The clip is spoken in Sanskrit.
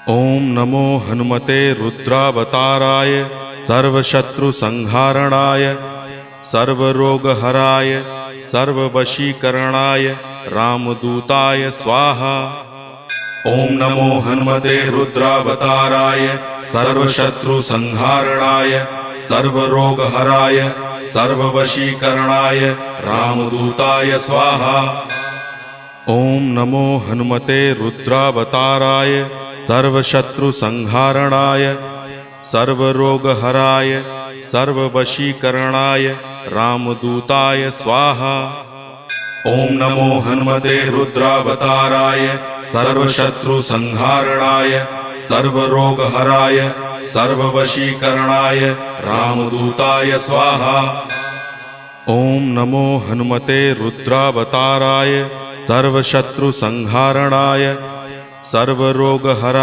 ओम नमो हनुमते रुद्रावताराय सर्वशत्रुसंहारणाय सर्वरोगहराय सर्ववशीकरणाय रामदूताय स्वाहा। ओम नमो हनुमते रुद्रावताराय सर्वशत्रुसंहारणाय सर्वरोगहराय सर्ववशीकरणाय रामदूताय स्वाहा। ओम नमो हनुमते रुद्रावताराय सर्वशत्रुसंहारणाय सर्वरोगहराय सर्ववशीकरणाय रामदूताय स्वाहा। ओम नमो हनुमते रुद्रावताराय सर्वशत्रुसंहारणाय सर्वरोगहराय सर्ववशीकरणाय रामदूताय स्वाहा। ओम नमो हनुमते रुद्रावताराय सर्वशत्रुसंहारणाय सर्वरोगहराय